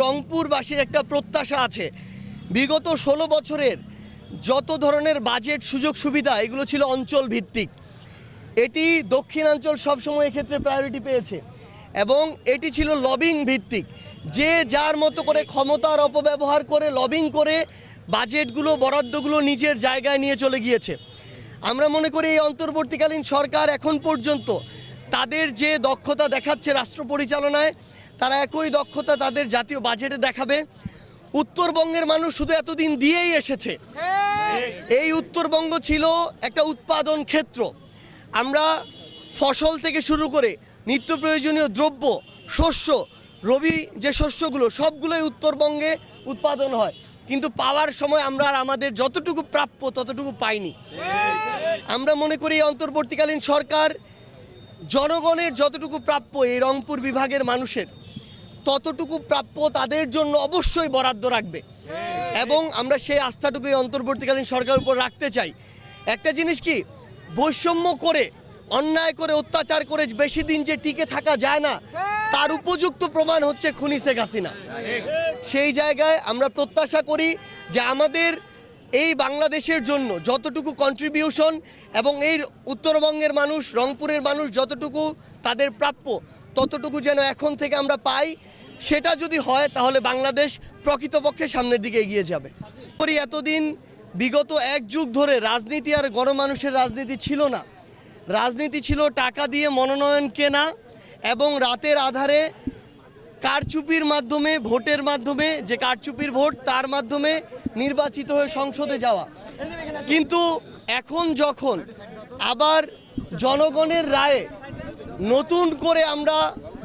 রংপুরবাসীর একটা প্রত্যাশা আছে। বিগত 16 বছরের যত ধরনের বাজেট সুযোগ সুবিধা এগুলো ছিল অঞ্চল ভিত্তিক। এটি দক্ষিণাঞ্চল সবসময় এক্ষেত্রে প্রায়োরিটি পেয়েছে এবং এটি ছিল লবিং ভিত্তিক। যে যার মতো করে ক্ষমতার অপব্যবহার করে লবিং করে বাজেটগুলো বরাদ্দগুলো নিজের জায়গায় নিয়ে চলে গিয়েছে। আমরা মনে করি এই অন্তর্বর্তীকালীন সরকার এখন পর্যন্ত তাদের যে দক্ষতা দেখাচ্ছে রাষ্ট্র পরিচালনায়, তারা একই দক্ষতা তাদের জাতীয় বাজেটে দেখাবে। উত্তরবঙ্গের মানুষ শুধু এতদিন দিয়েই এসেছে। এই উত্তরবঙ্গ ছিল একটা উৎপাদন ক্ষেত্র। আমরা ফসল থেকে শুরু করে নিত্য প্রয়োজনীয় দ্রব্য, শস্য, রবি যে শস্যগুলো সবগুলোই উত্তরবঙ্গে উৎপাদন হয়, কিন্তু পাওয়ার সময় আমরা আর আমাদের যতটুকু প্রাপ্য ততটুকু পাইনি। আমরা মনে করি এই অন্তর্বর্তীকালীন সরকার জনগণের যতটুকু প্রাপ্য এই রংপুর বিভাগের মানুষের ততটুকু প্রাপ্য তাদের জন্য অবশ্যই বরাদ্দ রাখবে এবং আমরা সেই আস্থাটুকু এই অন্তর্বর্তীকালীন সরকারের উপর রাখতে চাই। একটা জিনিস কি, বৈষম্য করে অন্যায় করে অত্যাচার করে বেশি দিন যে টিকে থাকা যায় না, তার উপযুক্ত প্রমাণ হচ্ছে খুনি শেখ হাসিনা। সেই জায়গায় আমরা প্রত্যাশা করি যে আমাদের এই বাংলাদেশের জন্য যতটুকু কন্ট্রিবিউশন এবং এই উত্তরবঙ্গের মানুষ, রংপুরের মানুষ যতটুকু তাদের প্রাপ্য ততটুকু যেন এখন থেকে আমরা পাই। সেটা যদি হয় তাহলে বাংলাদেশ প্রকৃতপক্ষে সামনের দিকে এগিয়ে যাবে। এতদিন বিগত 1 যুগ ধরে রাজনীতি আর গণমানুষের রাজনীতি ছিল না। রাজনীতি ছিল টাকা দিয়ে মনোনয়ন কেনা এবং রাতের আধারে কারচুপির মাধ্যমে, ভোটের মাধ্যমে, যে কারচুপির ভোট তার মাধ্যমে নির্বাচিত হয়ে সংসদে যাওয়া। কিন্তু এখন যখন আবার জনগণের রায়ে নতুন করে আমরা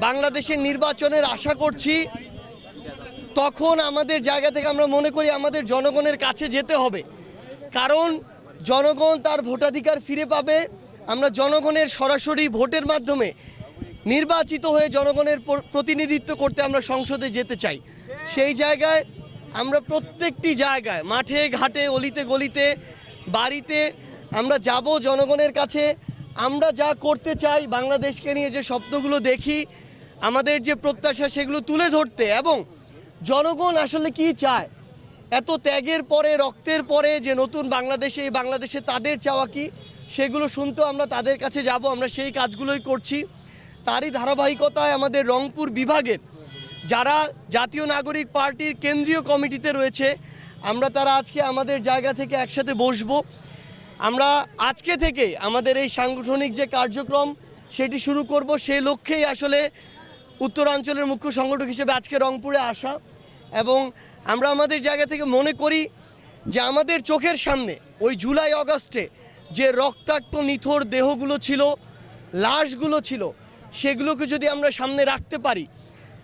বাংলাদেশের নির্বাচনের আশা করছি, তখন আমাদের জায়গা থেকে আমরা মনে করি আমাদের জনগণের কাছে যেতে হবে। কারণ জনগণ তার ভোটাধিকার ফিরে পাবে। আমরা জনগণের সরাসরি ভোটের মাধ্যমে নির্বাচিত হয়ে জনগণের প্রতিনিধিত্ব করতে আমরা সংসদে যেতে চাই। সেই জায়গায় আমরা প্রত্যেকটি জায়গায়, মাঠে ঘাটে, অলিতে গলিতে, বাড়িতে আমরা যাব জনগণের কাছে। আমরা যা করতে চাই, বাংলাদেশকে নিয়ে যে স্বপ্নগুলো দেখি, আমাদের যে প্রত্যাশা, সেগুলো তুলে ধরতে এবং জনগণ আসলে কি চায়, এত ত্যাগের পরে, রক্তের পরে যে নতুন বাংলাদেশে, এই বাংলাদেশে তাদের চাওয়া কি, সেগুলো শুনতেও আমরা তাদের কাছে যাব। আমরা সেই কাজগুলোই করছি। তারই ধারাবাহিকতায় আমাদের রংপুর বিভাগের যারা জাতীয় নাগরিক পার্টির কেন্দ্রীয় কমিটিতে রয়েছে, আমরা তারা আজকে আমাদের জায়গা থেকে একসাথে বসবো। আমরা আজকে থেকে আমাদের এই সাংগঠনিক যে কার্যক্রম সেটি শুরু করব। সেই লক্ষ্যেই আসলে উত্তরাঞ্চলের মুখ্য সংগঠক হিসেবে আজকে রংপুরে আসা। এবং আমরা আমাদের জায়গা থেকে মনে করি যে আমাদের চোখের সামনে ওই জুলাই আগস্টে যে রক্তাক্ত নিথর দেহগুলো ছিল, লাশগুলো ছিল, সেগুলোকে যদি আমরা সামনে রাখতে পারি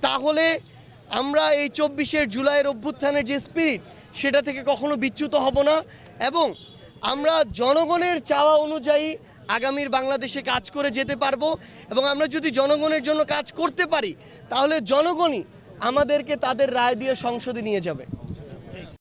তাহলে আমরা এই 24শে জুলাইয়ের অভ্যুত্থানের যে স্পিরিট, সেটা থেকে কখনো বিচ্যুত হব না এবং আমরা জনগণের চাওয়া অনুযায়ী আগামীর বাংলাদেশে কাজ করে যেতে পারবো। এবং আমরা যদি জনগণের জন্য কাজ করতে পারি তাহলে জনগণই আমাদেরকে তাদের রায় দিয়ে সংসদে নিয়ে যাবে।